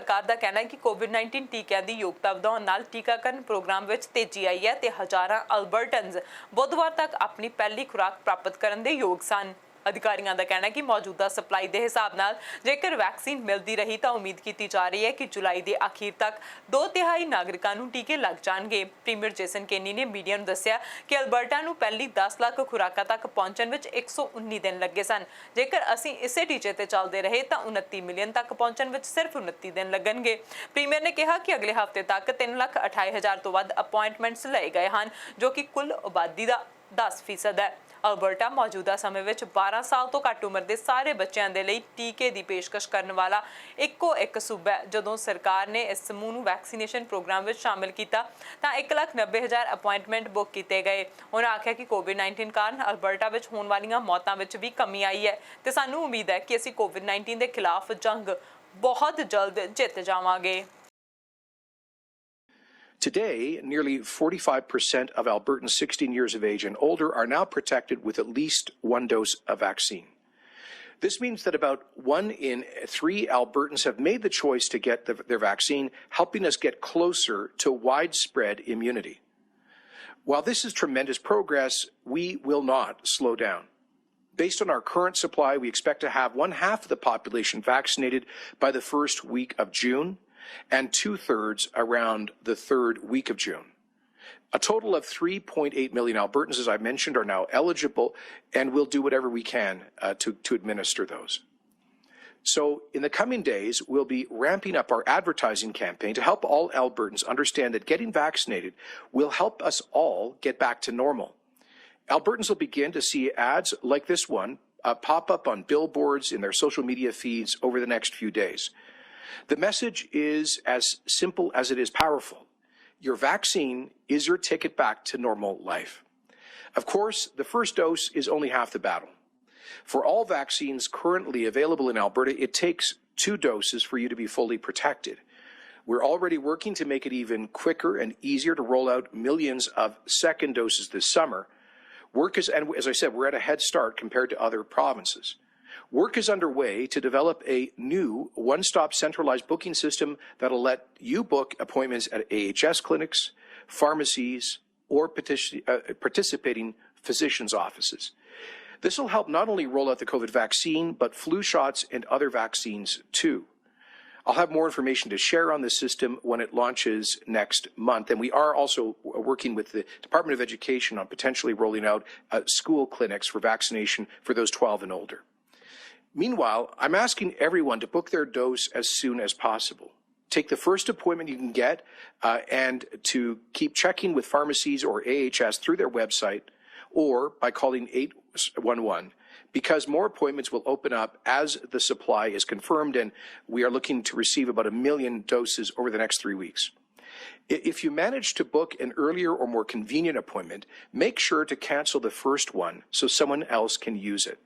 सरकार का कहना है कि कोविड-19 टीकिਆਂ ਦੀ ਯੋਗਤਾ ਵਧਾਉਣ ਨਾਲ ਟੀਕਾਕਰਨ ਪ੍ਰੋਗਰਾਮ ਵਿੱਚ ਤੇਜ਼ੀ ਆਈ ਹੈ ਤੇ ਹਜ਼ਾਰਾਂ ਅਲਬਰਟਨਜ਼ ਬੁੱਧਵਾਰ ਤੱਕ ਆਪਣੀ ਪਹਿਲੀ ਖੁਰਾਕ ਪ੍ਰਾਪਤ ਕਰਨ ਦੇ ਯੋਗ ਸਨ। अधिकारियों का कहना है कि मौजूदा सप्लाई के हिसाब नाल जेकर वैक्सीन मिलती रही तो उम्मीद की जा रही है कि जुलाई के आखिर तक 2/3 नागरिकों को टीके लग जाएंगे। प्रीमियर जेसन केनी ने मीडिया को दस्सिया कि अल्बर्टा को पहली 10 लाख खुराकों तक पहुंचने में 119 दिन लगे सन। जेकर असीं इसे टीचे ते चलते रहे तो 29 मिलियन तक पहुंचने में सिर्फ 29 दिन लगेंगे। प्रीमियर ने कहा कि अगले हफ्ते तक 3,28,000 तो वध अपॉइंटमेंट्स लए गए हैं, जो कि कुल आबादी का 10% है। अल्बर्टा मौजूदा समय में 12 साल तो घट उम्र के सारे बच्चों के लिए टीके की पेशकश करने वाला इको एक सूबा है। जदों सरकार ने इस समूह को वैक्सीनेशन प्रोग्राम में शामिल किया तो 1,90,000 अपॉइंटमेंट बुक किए गए। उन्होंने आख्या कि कोविड-19 कारण अल्बर्टा में होने वाली मौतों में भी कमी आई है तो सानू उम्मीद है कि असीं कोविड-19 के खिलाफ जंग बहुत जल्द जित जावांगे। Today, nearly 45% of Albertans 16 years of age and older are now protected with at least one dose of vaccine. This means that about 1 in 3 Albertans have made the choice to get their vaccine, helping us get closer to widespread immunity. While this is tremendous progress, we will not slow down. Based on our current supply, we expect to have 1/2 of the population vaccinated by the first week of June, and 2/3 around the 3rd week of June. A total of 3.8 million Albertans, as I mentioned, are now eligible, and we'll do whatever we can to administer those. So in the coming days, we'll be ramping up our advertising campaign to help all Albertans understand that getting vaccinated will help us all get back to normal. Albertans will begin to see ads like this one pop up on billboards in their social media feeds over the next few days. The message is as simple as it is powerful. Your vaccine is your ticket back to normal life. Of course, the first dose is only half the battle. For all vaccines currently available in Alberta, it takes 2 doses for you to be fully protected. We're already working to make it even quicker and easier to roll out millions of second doses this summer. And as I said, we're at a head start compared to other provinces. Work is underway to develop a new one-stop centralized booking system that'll let you book appointments at AHS clinics, pharmacies, or participating physicians' offices. This will help not only roll out the COVID vaccine, but flu shots and other vaccines too. I'll have more information to share on this system when it launches next month. And we are also working with the Department of Education on potentially rolling out school clinics for vaccination for those 12 and older. Meanwhile, I'm asking everyone to book their dose as soon as possible. Take the first appointment you can get and to keep checking with pharmacies or AHS through their website or by calling 811, because more appointments will open up as the supply is confirmed, and we are looking to receive about 1 million doses over the next 3 weeks. If you manage to book an earlier or more convenient appointment, make sure to cancel the first one so someone else can use it.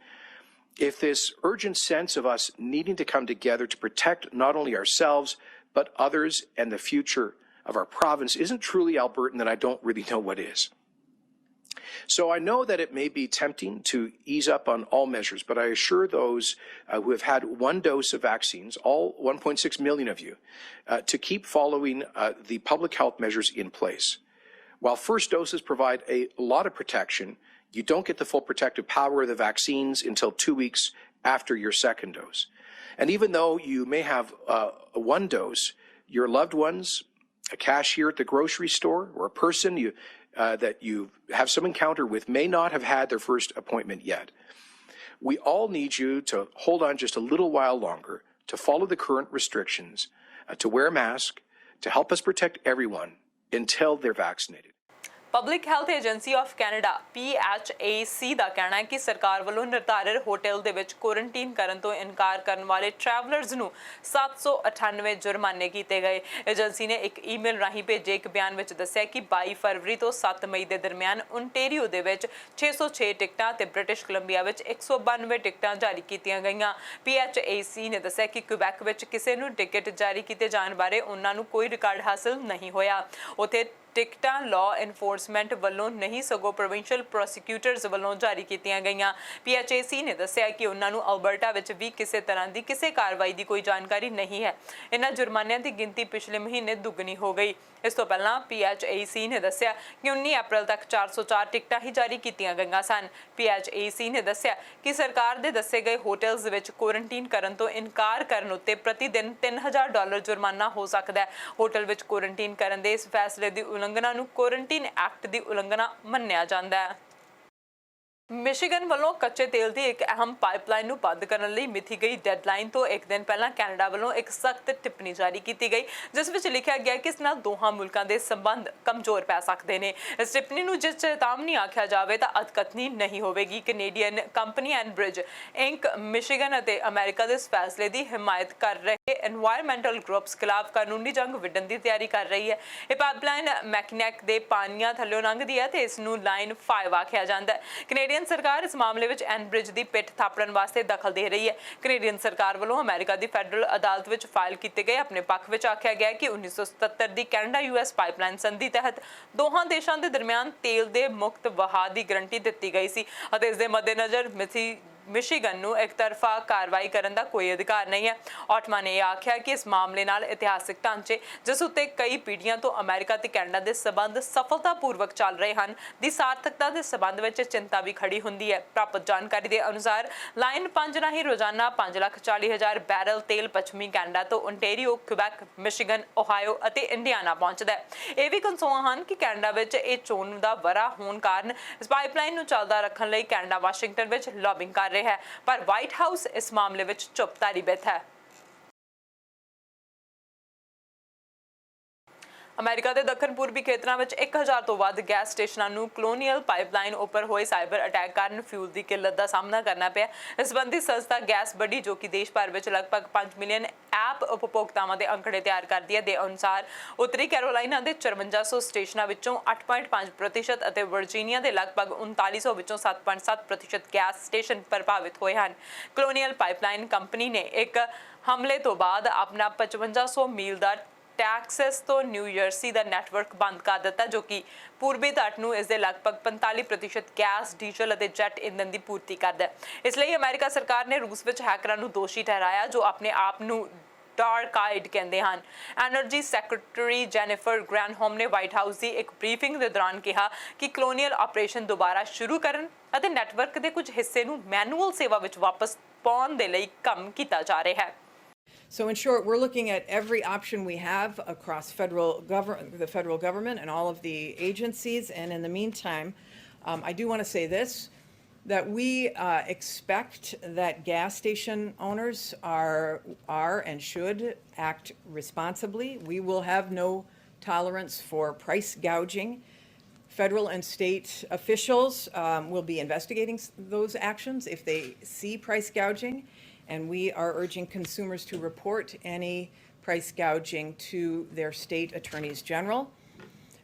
If this urgent sense of us needing to come together to protect not only ourselves, but others and the future of our province isn't truly Albertan, then I don't really know what is. So I know that it may be tempting to ease up on all measures, but I assure those who have had 1 dose of vaccines, all 1.6 million of you, to keep following the public health measures in place. While first doses provide a lot of protection, you don't get the full protective power of the vaccines until 2 weeks after your second dose. And even though you may have 1 dose, your loved ones, a cashier at the grocery store, or a person that you have some encounter with may not have had their first appointment yet. We all need you to hold on just a little while longer, to follow the current restrictions, to wear a mask, to help us protect everyone until they're vaccinated. Public health agency of Canada PHAC ਦਾ ਕਹਿਣਾ ਹੈ ਕਿ ਸਰਕਾਰ ਵੱਲੋਂ ਨਿਰਧਾਰਿਤ hotel ਦੇ ਵਿੱਚ quarantine ਕਰਨ ਤੋਂ ਇਨਕਾਰ ਕਰਨ ਵਾਲੇ ਟਰੈਵਲਰਸ ਨੂੰ 798 ਜੁਰਮਾਨੇ ਕੀਤੇ ਗਏ। ਏਜੰਸੀ ਨੇ ਇੱਕ ਈਮੇਲ ਰਾਹੀਂ ਭੇਜੇ ਇੱਕ ਬਿਆਨ ਵਿੱਚ ਦੱਸਿਆ ਕਿ 22 ਫਰਵਰੀ ਤੋਂ 7 ਮਈ ਦੇ ਦਰਮਿਆਨ ਓਨਟਾਰੀਓ ਦੇ ਵਿੱਚ 606 ਟਿਕਟਾਂ ਤੇ ਬ੍ਰਿਟਿਸ਼ ਕੋਲੰਬੀਆ ਵਿੱਚ 192 ਟਿਕਟਾਂ ਜਾਰੀ ਕੀਤੀਆਂ ਗਈਆਂ। PHAC ਨੇ ਦੱਸਿਆ ਕਿ ਕੁਬੈਕ ਵਿੱਚ ਕਿਸੇ ਨੂੰ ਟਿਕਟ ਜਾਰੀ ਕੀਤੇ ਜਾਣ ਬਾਰੇ ਉਹਨਾਂ ਨੂੰ ਕੋਈ ਰਿਕਾਰਡ ਹਾਸਲ ਨਹੀਂ ਹੋਇਆ। ਉੱਥੇ ਟਿਕਟਾਂ ਲਾਅ ਇਨਫੋਰਸਮੈਂਟ ਵੱਲੋਂ ਨਹੀਂ ਸਗੋਂ ਪ੍ਰੋਵਿੰਸ਼ੀਅਲ ਪ੍ਰੋਸੀਕਿਊਟਰਸ ਵੱਲੋਂ ਜਾਰੀ ਕੀਤੀਆਂ ਗਈਆਂ। PHAC ਨੇ ਦੱਸਿਆ ਕਿ ਉਹਨਾਂ ਨੂੰ ਅਲਬਰਟਾ ਵਿੱਚ ਵੀ ਕਿਸੇ ਤਰ੍ਹਾਂ ਦੀ ਕਿਸੇ ਕਾਰਵਾਈ ਦੀ ਕੋਈ ਜਾਣਕਾਰੀ ਨਹੀਂ ਹੈ। ਇਹਨਾਂ ਜੁਰਮਾਨਿਆਂ ਦੀ ਗਿਣਤੀ ਪਿਛਲੇ ਮਹੀਨੇ ਦੁੱਗਣੀ ਹੋ ਗਈ। ਇਸ ਤੋਂ ਪਹਿਲਾਂ PHAC ਨੇ ਦੱਸਿਆ ਕਿ 19 ਅਪ੍ਰੈਲ ਤੱਕ 404 ਟਿਕਟਾਂ ਹੀ ਜਾਰੀ ਕੀਤੀਆਂ ਗਈਆਂ ਸਨ। PHAC ਨੇ ਦੱਸਿਆ ਕਿ ਸਰਕਾਰ ਦੇ ਦੱਸੇ ਗਏ ਹੋਟਲਸ ਵਿੱਚ ਕੁਆਰੰਟੀਨ ਕਰਨ ਤੋਂ ਇਨਕਾਰ ਕਰਨ ਉੱਤੇ ਪ੍ਰਤੀ ਦਿਨ $3000 ਜੁਰਮਾਨਾ ਹੋ ਸਕਦਾ ਹੈ। ਹੋਟਲ ਵਿੱਚ ਕੁਆਰੰਟੀਨ ਕਰਨ ਦੇ ਇਸ ਫੈਸਲੇ ਦੀ ਉਲੰਘਣਾ ਨੂੰ ਕੁਆਰੰਟੀਨ ਐਕਟ ਦੀ ਉਲੰਘਣਾ ਮੰਨਿਆ ਜਾਂਦਾ ਹੈ। ਮਿਸ਼ੀਗਨ ਵੱਲੋਂ ਕੱਚੇ ਤੇਲ ਦੀ ਇੱਕ ਅਹਿਮ ਪਾਈਪਲਾਈਨ ਨੂੰ ਬੰਦ ਕਰਨ ਲਈ ਮਿਥੀ ਗਈ ਡੈਡਲਾਈਨ ਤੋਂ ਇੱਕ ਦਿਨ ਪਹਿਲਾਂ ਕੈਨੇਡਾ ਵੱਲੋਂ ਇੱਕ ਸਖਤ ਟਿੱਪਣੀ ਜਾਰੀ ਕੀਤੀ ਗਈ, ਜਿਸ ਵਿੱਚ ਲਿਖਿਆ ਗਿਆ ਕਿ ਇਸ ਨਾਲ ਦੋਹਾਂ ਮੁਲਕਾਂ ਦੇ ਸੰਬੰਧ ਕਮਜ਼ੋਰ ਪੈ ਸਕਦੇ ਨੇ। ਇਸ ਟਿੱਪਣੀ ਨੂੰ ਜੇ ਚੇਤਾਵਨੀ ਆਖਿਆ ਜਾਵੇ ਤਾਂ ਅਤਕਥਨੀ ਨਹੀਂ ਹੋਵੇਗੀ। ਕੈਨੇਡੀਅਨ ਕੰਪਨੀ ਐਨਬ੍ਰਿਜ ਇੰਕ ਮਿਸ਼ੀਗਨ ਅਤੇ ਅਮਰੀਕਾ ਦੇ ਇਸ ਫੈਸਲੇ ਦੀ ਹਮਾਇਤ ਕਰ ਰਹੇ ਐਨਵਾਇਰਨਮੈਂਟਲ ਗਰੁੱਪਸ ਖਿਲਾਫ ਕਾਨੂੰਨੀ ਜੰਗ ਵਿੱਢਣ ਦੀ ਤਿਆਰੀ ਕਰ ਰਹੀ ਹੈ। ਇਹ ਪਾਈਪਲਾਈਨ ਮੈਕਨੈਕ ਦੇ ਪਾਣੀਆਂ ਥੱਲੇ ਲੰਘਦੀ ਹੈ ਤੇ ਇਸ ਨੂੰ ਲਾਈਨ 5 ਆਖਿਆ ਜਾਂਦਾ ਹੈ। ਕੈਨੇਡੀਅਨ ਸਰਕਾਰ ਇਸ ਮਾਮਲੇ ਵਿੱਚ ਐਨਬ੍ਰਿਜ ਦੀ ਪਿੱਠ ਥਾਪੜਨ ਵਾਸਤੇ ਦਖਲ ਦੇ ਰਹੀ ਹੈ। ਕੈਨੇਡੀਅਨ ਸਰਕਾਰ ਵੱਲੋਂ ਅਮਰੀਕਾ ਦੀ ਫੈਡਰਲ ਅਦਾਲਤ ਵਿੱਚ ਫਾਈਲ ਕੀਤੇ ਗਏ ਆਪਣੇ ਪੱਖ ਵਿੱਚ ਆਖਿਆ ਗਿਆ ਕਿ 1977 ਦੀ ਕੈਨੇਡਾ US ਪਾਈਪਲਾਈਨ ਸੰਧੀ ਤਹਿਤ ਦੋਹਾਂ ਦੇਸ਼ਾਂ ਦੇ ਦਰਮਿਆਨ ਤੇਲ ਦੇ ਮੁਕਤ ਵਹਾਅ ਦੀ ਗਰੰਟੀ ਦਿੱਤੀ ਗਈ ਸੀ ਅਤੇ ਇਸ ਦੇ ਮੱਦੇਨਜ਼ਰ ਮਿਸ਼ੀਗਨ ਨੂੰ ਇੱਕ ਤਰਫਾ ਕਾਰਵਾਈ ਕਰਨ ਦਾ ਕੋਈ ਅਧਿਕਾਰ ਨਹੀਂ ਹੈ। ਆਟਮਾ ਨੇ ਆਖਿਆ ਕਿ ਇਸ ਮਾਮਲੇ ਨਾਲ ਇਤਿਹਾਸਿਕ ਢਾਂਚੇ ਜਿਸ ਉੱਤੇ ਕਈ ਪੀੜ੍ਹੀਆਂ ਤੋਂ ਅਮਰੀਕਾ ਤੇ ਕੈਨੇਡਾ ਦੇ ਸਬੰਧ ਸਫਲਤਾਪੂਰਵਕ ਚੱਲ ਰਹੇ ਹਨ ਦੀ ਸਾਰਥਕਤਾ ਦੇ ਸਬੰਧ ਵਿੱਚ ਚਿੰਤਾ ਵੀ ਖੜੀ ਹੁੰਦੀ ਹੈ। ਪ੍ਰਾਪਤ ਜਾਣਕਾਰੀ ਦੇ ਅਨੁਸਾਰ ਲਾਈਨ 5 ਰਾਹੀਂ ਰੋਜ਼ਾਨਾ 5,40,000 ਬੈਰਲ ਤੇਲ ਪੱਛਮੀ ਕੈਨੇਡਾ ਤੋਂ ਓਨਟਾਰੀਓ, ਕੁਬੈਕ, ਮਿਸ਼ੀਗਨ, ਓਹਾਇਓ ਅਤੇ ਇੰਡੀਆਨਾ ਪਹੁੰਚਦਾ ਹੈ। ਇਹ ਵੀ ਕਨਸੋਆਂ ਹਨ ਕਿ ਕੈਨੇਡਾ ਵਿੱਚ ਇਹ ਚੋਣ ਦਾ ਵਰ੍ਹਾ ਹੋਣ ਕਾਰਨ ਇਸ ਪਾਈਪਲਾਈਨ ਨੂੰ ਚੱਲਦਾ ਰੱਖਣ ਲਈ ਕੈਨੇਡਾ ਵਾਸ਼ਿੰਗਟਨ ਵਿੱਚ ਲੌਬਿੰਗ ਕਰ ਰਿਹਾ ਹੈ, ਪਰ ਵਾਈਟ ਹਾਊਸ ਇਸ ਮਾਮਲੇ ਵਿੱਚ ਚੁੱਪਧਾਰੀ ਬੈਠਾ ਹੈ। ਅਮਰੀਕਾ ਦੇ ਦੱਖਣ ਪੂਰਬੀ ਖੇਤਰਾਂ ਵਿੱਚ 1000 ਤੋਂ ਵੱਧ ਗੈਸ ਸਟੇਸ਼ਨਾਂ ਨੂੰ ਕਲੋਨੀਅਲ ਪਾਈਪਲਾਈਨ ਉੱਪਰ ਹੋਏ ਸਾਈਬਰ ਅਟੈਕ ਕਾਰਨ ਫਿਊਲ ਦੀ ਕਿੱਲਤ ਦਾ ਸਾਹਮਣਾ ਕਰਨਾ ਪਿਆ। ਇਸ ਸੰਬੰਧੀ ਸੰਸਥਾ ਗੈਸ ਬਡੀ, ਜੋ ਕਿ ਦੇਸ਼ ਭਰ ਵਿੱਚ ਲਗਭਗ 5 ਮਿਲੀਅਨ ਐਪ ਉਪਭੋਗਤਾਵਾਂ ਦੇ ਅੰਕੜੇ ਤਿਆਰ ਕਰਦੀ ਹੈ, ਦੇ ਅਨੁਸਾਰ ਉੱਤਰੀ ਕੈਰੋਲਾਈਨਾ ਦੇ 5400 ਸਟੇਸ਼ਨਾਂ ਵਿੱਚੋਂ 8.5% ਅਤੇ ਵਰਜੀਨੀਆ ਦੇ ਲਗਭਗ 3900 ਵਿੱਚੋਂ 7.7% ਗੈਸ ਸਟੇਸ਼ਨ ਪ੍ਰਭਾਵਿਤ ਹੋਏ ਹਨ। ਕਲੋਨੀਅਲ ਪਾਈਪਲਾਈਨ ਕੰਪਨੀ ਨੇ ਇੱਕ ਹਮਲੇ ਤੋਂ ਬਾਅਦ ਆਪਣਾ 5500 ਮੀਲ ਦਾ ਟੈਕਸਸ ਤੋਂ ਨਿਊ ਜਰਸੀ ਦਾ ਨੈਟਵਰਕ ਬੰਦ ਕਰ ਦਿੱਤਾ, ਜੋ ਕਿ ਪੂਰਬੀ ਤੱਟ ਨੂੰ ਇਸ ਦੇ ਲਗਭਗ 45% ਗੈਸ, ਡੀਜ਼ਲ ਅਤੇ ਜੈਟ ਇੰਧਨ ਦੀ ਪੂਰਤੀ ਕਰਦਾ ਹੈ। ਇਸ ਲਈ ਅਮਰੀਕਾ ਸਰਕਾਰ ਨੇ ਰੂਸ ਵਿੱਚ ਹੈਕਰਾਂ ਨੂੰ ਦੋਸ਼ੀ ਠਹਿਰਾਇਆ, ਜੋ ਆਪਣੇ ਆਪ ਨੂੰ ਡਾਰਕ ਆਈਡ ਕਹਿੰਦੇ ਹਨ। ਐਨਰਜੀ ਸੈਕਟਰੀ ਜੈਨੀਫਰ ਗ੍ਰੈਨਹੋਮ ਨੇ ਵਾਈਟ ਹਾਊਸ ਦੀ ਇੱਕ ਬਰੀਫਿੰਗ ਦੇ ਦੌਰਾਨ ਕਿਹਾ ਕਿ ਕਲੋਨੀਅਲ ਆਪਰੇਸ਼ਨ ਦੁਬਾਰਾ ਸ਼ੁਰੂ ਕਰਨ ਅਤੇ ਨੈਟਵਰਕ ਦੇ ਕੁਝ ਹਿੱਸੇ ਨੂੰ ਮੈਨੂਅਲ ਸੇਵਾ ਵਿੱਚ ਵਾਪਸ ਪਾਉਣ ਦੇ ਲਈ ਕੰਮ ਕੀਤਾ ਜਾ ਰਿਹਾ ਹੈ। So in short, we're looking at every option we have across the federal government and all of the agencies. And in the meantime, I do want to say this, that we expect that gas station owners are and should act responsibly. We will have no tolerance for price gouging. Federal and state officials will be investigating those actions if they see price gouging. And we are urging consumers to report any price gouging to their state attorneys general.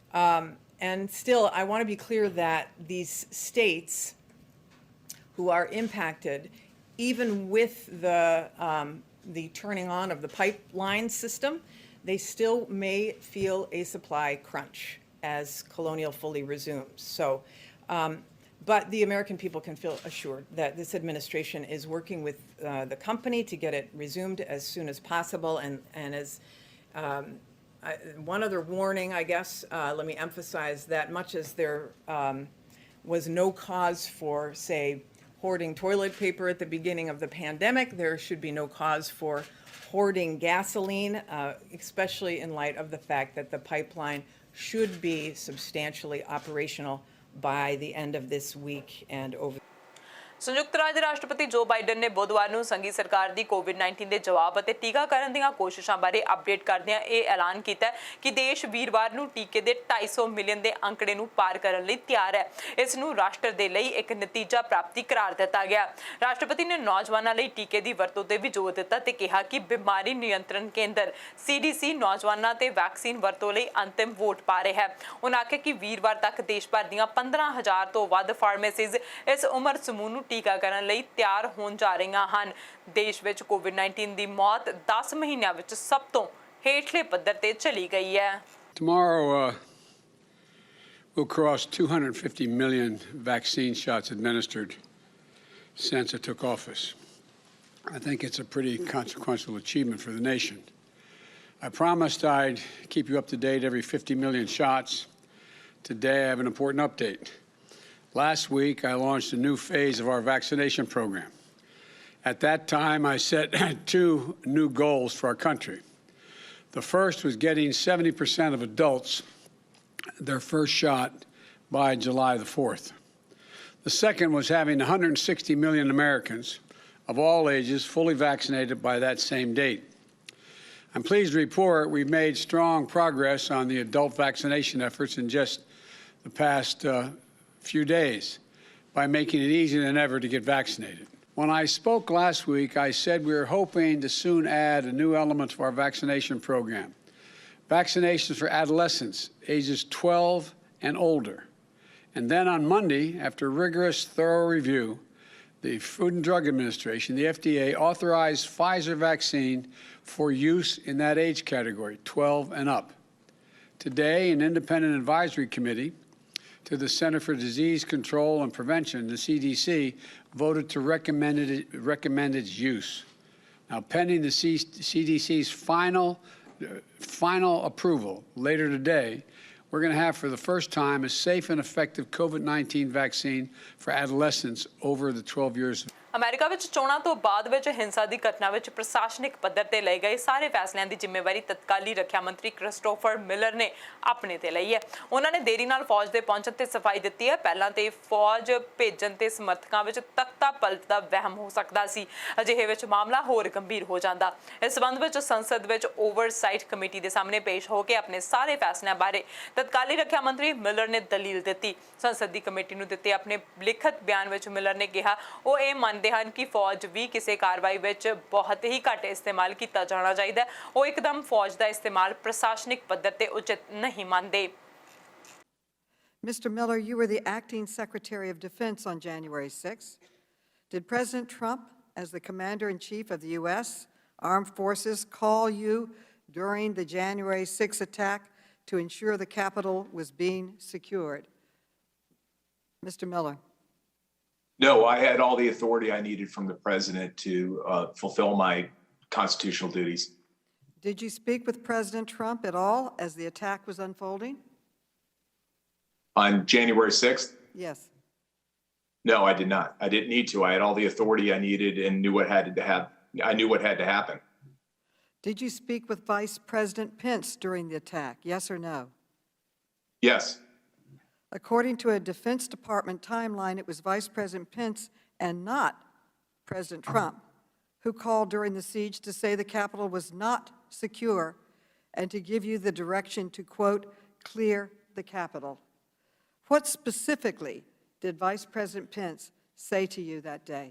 And still, I want to be clear that these states who are impacted, even with the turning on of the pipeline system, they still may feel a supply crunch as Colonial fully resumes. So. But the American people can feel assured that this administration is working with the company to get it resumed as soon as possible. And as one other warning, I guess, let me emphasize that much as there was no cause for, say, hoarding toilet paper at the beginning of the pandemic, there should be no cause for hoarding gasoline, especially in light of the fact that the pipeline should be substantially operational by the end of this week and over. ਸੰਯੁਕਤ ਰਾਜ ਦੇ ਰਾਸ਼ਟਰਪਤੀ ਜੋ Biden ਨੇ ਬੁੱਧਵਾਰ ਨੂੰ ਸੰਘੀ ਸਰਕਾਰ ਦੀ ਕੋਵਿਡ-19 ਦੇ ਜਵਾਬ ਅਤੇ ਟੀਕਾਕਰਨ ਦੀਆਂ ਕੋਸ਼ਿਸ਼ਾਂ ਬਾਰੇ ਅਪਡੇਟ ਕਰਦਿਆਂ ਇਹ ਐਲਾਨ ਕੀਤਾ ਕਿ ਦੇਸ਼ ਵੀਰਵਾਰ ਨੂੰ ਟੀਕੇ ਦੇ 250 ਮਿਲੀਅਨ ਦੇ ਅੰਕੜੇ ਨੂੰ ਪਾਰ ਕਰਨ ਲਈ ਤਿਆਰ ਹੈ। ਇਸ ਨੂੰ ਰਾਸ਼ਟਰ ਦੇ ਲਈ ਇੱਕ ਨਤੀਜਾ ਪ੍ਰਾਪਤੀ ਕਰਾਰ ਦਿੱਤਾ ਗਿਆ। ਰਾਸ਼ਟਰਪਤੀ ਨੇ ਨੌਜਵਾਨਾਂ ਲਈ ਟੀਕੇ ਦੀ ਵਰਤੋਂ ਤੇ ਵੀ ਜ਼ੋਰ ਦਿੱਤਾ ਤੇ ਕਿਹਾ ਕਿ ਬਿਮਾਰੀ ਨਿਯੰਤਰਣ ਕੇਂਦਰ CDC ਨੌਜਵਾਨਾਂ ਤੇ ਵੈਕਸੀਨ ਵਰਤੋਂ ਲਈ ਅੰਤਿਮ ਵੋਟ ਪਾ ਰਿਹਾ ਹੈ। ਉਨ੍ਹਾਂ ਆਖਿਆ ਕਿ ਵੀਰਵਾਰ ਤੱਕ ਦੇਸ਼ ਭਰ ਦੀਆਂ 15,000 ਤੋਂ ਵੱਧ ਫਾਰਮੇਸੀਜ਼ ਇਸ ਉਮਰ ਸਮੂਹ ਨੂੰ ਟੀਕਾਕਰਨ ਲਈ ਤਿਆਰ ਹੋਣ ਜਾ ਰਹੀਆਂ ਹਨ। ਦੇਸ਼ ਵਿੱਚ ਕੋਵਿਡ-19 ਦੀ ਮੌਤ 10 ਮਹੀਨਿਆਂ ਵਿੱਚ ਸਭ ਤੋਂ ਹੇਠਲੇ ਪੱਧਰ ਤੇ ਚਲੀ ਗਈ ਹੈ। Tomorrow, We'll cross 250 million vaccine shots administered since I took office. I think it's a pretty consequential achievement for the nation. I promised I'd keep you up to date every 50 million shots. Today, I have an important update. Last week, I launched a new phase of our vaccination program. At that time, I set 2 new goals for our country. The first was getting 70% of adults their first shot by July the 4th. The second was having 160 million Americans of all ages fully vaccinated by that same date. I'm pleased to report we've made strong progress on the adult vaccination efforts in just the past few days by making it easier than ever to get vaccinated. When I spoke last week, I said we were hoping to soon add a new element to our vaccination program, vaccinations for adolescents ages 12 and older. And then on Monday, after rigorous, thorough review, the Food and Drug Administration, the FDA, authorized Pfizer vaccine for use in that age category, 12 and up. Today, an independent advisory committee to the Center for Disease Control and Prevention, the CDC, voted to recommend its use. Now, pending the CDC's final approval later today, we're going to have for the first time a safe and effective COVID-19 vaccine for adolescents over the 12 years. America ਵਿੱਚ ਚੋਣਾਂ ਤੋਂ ਬਾਅਦ ਵਿੱਚ ਹਿੰਸਾ ਦੀ ਘਟਨਾ ਵਿੱਚ ਪ੍ਰਸ਼ਾਸਨਿਕ ਪੱਧਰ ਤੇ ਲਏ ਗਏ ਸਾਰੇ ਫੈਸਲਿਆਂ ਦੀ ਜ਼ਿੰਮੇਵਾਰੀ ਤਤਕਾਲੀ ਰੱਖਿਆ ਮੰਤਰੀ ਕ੍ਰਿਸਟੋਫਰ ਮਿਲਰ ਨੇ ਆਪਣੇ ਤੇ ਲਈ ਹੈ। ਉਹਨਾਂ ਨੇ ਦੇਰੀ ਨਾਲ ਫੌਜ ਦੇ ਪਹੁੰਚਣ ਤੇ ਸਫਾਈ ਦਿੱਤੀ ਹੈ। ਪਹਿਲਾਂ ਤੇ ਫੌਜ ਭੇਜਣ ਤੇ ਸਮਰਥਕਾਂ ਵਿੱਚ ਤਖਤਾ ਪਲਟ ਦਾ ਵਹਿਮ ਹੋ ਸਕਦਾ ਸੀ। ਅਜਿਹੇ ਵਿੱਚ ਮਾਮਲਾ ਹੋਰ ਗੰਭੀਰ ਹੋ ਜਾਂਦਾ। ਇਸ ਸੰਬੰਧ ਵਿੱਚ ਸੰਸਦ ਵਿੱਚ ਓਵਰਸਾਈਟ ਕਮੇਟੀ ਦੇ ਸਾਹਮਣੇ ਪੇਸ਼ ਹੋ ਕੇ ਆਪਣੇ ਸਾਰੇ ਫੈਸਲਿਆਂ ਬਾਰੇ ਤਤਕਾਲੀ ਰੱਖਿਆ ਮੰਤਰੀ ਮਿਲਰ ਨੇ ਦਲੀਲ ਦਿੱਤੀ। ਸੰਸਦ ਦੀ ਕਮੇਟੀ ਨੂੰ ਦਿੱਤੇ ਆਪਣੇ ਲਿਖਤ ਬਿਆਨ ਵਿੱਚ ਮਿਲਰ ਨੇ ਕਿਹਾ ਉਹ ਇਹ ਮੰਨਦੇ ਹਨ ਕਿ ਫੌਜ ਵੀ ਕਿਸੇ ਕਾਰਵਾਈ ਵਿੱਚ ਬਹੁਤ ਹੀ ਘੱਟ ਇਸਤੇਮਾਲ ਕੀਤਾ ਜਾਣਾ ਚਾਹੀਦਾ ਹੈ। ਉਹ ਇੱਕਦਮ ਫੌਜ ਦਾ ਇਸਤੇਮਾਲ ਪ੍ਰਸ਼ਾਸਨਿਕ ਪੱਧਰ ਤੇ ਉਚਿਤ ਨਹੀਂ ਮੰਨਦੇ। Mr. Miller, you were the acting Secretary of Defense on January 6th. Did President Trump, as the Commander-in-Chief of the U.S. Armed Forces, call you during the January 6th attack to ensure the Capitol was being secured? Mr. Miller. No, I had all the authority I needed from the president to fulfill my constitutional duties. Did you speak with President Trump at all as the attack was unfolding? On January 6th? Yes. No, I did not. I didn't need to. I had all the authority I needed and knew what had to happen. I knew what had to happen. Did you speak with Vice President Pence during the attack? Yes or no? Yes. According to a Defense Department timeline, it was Vice President Pence and not President Trump who called during the siege to say the Capitol was not secure and to give you the direction to, quote, clear the Capitol. What specifically did Vice President Pence say to you that day?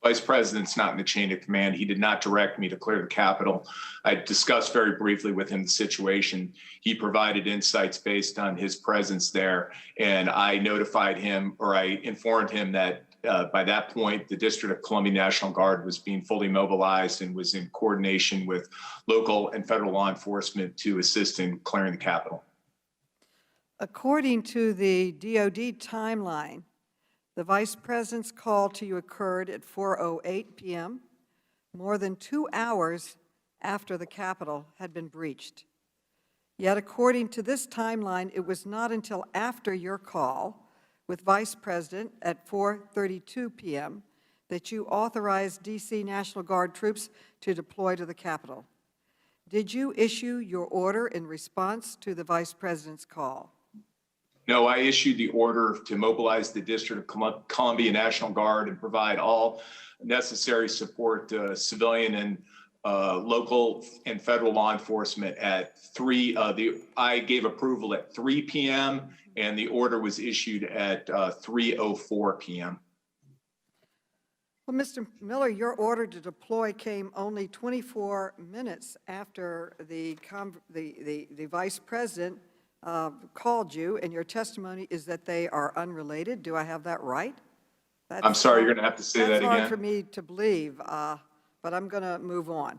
Vice President's not in the chain of command. He did not direct me to clear the Capitol. I discussed very briefly with him the situation. He provided insights based on his presence there, and I notified him, or I informed him that by that point, the District of Columbia National Guard was being fully mobilized and was in coordination with local and federal law enforcement to assist in clearing the Capitol. According to the DoD timeline, the Vice President's call to you occurred at 4:08 p.m., more than 2 hours after the Capitol had been breached. Yet, according to this timeline, it was not until after your call with Vice President at 4:32 p.m. that you authorized D.C. National Guard troops to deploy to the Capitol. Did you issue your order in response to the Vice President's call? No, I issued the order to mobilize the District of Columbia National Guard and provide all necessary support to civilian and local and federal law enforcement at 3. I gave approval at 3 p.m. and the order was issued at 3:04 p.m. Well, Mr. Miller, your order to deploy came only 24 minutes after the Vice President called you, and your testimony is that they are unrelated. Do I have that right? I'm sorry, you're going to have to say that again. That's hard for me to believe, but I'm going to move on.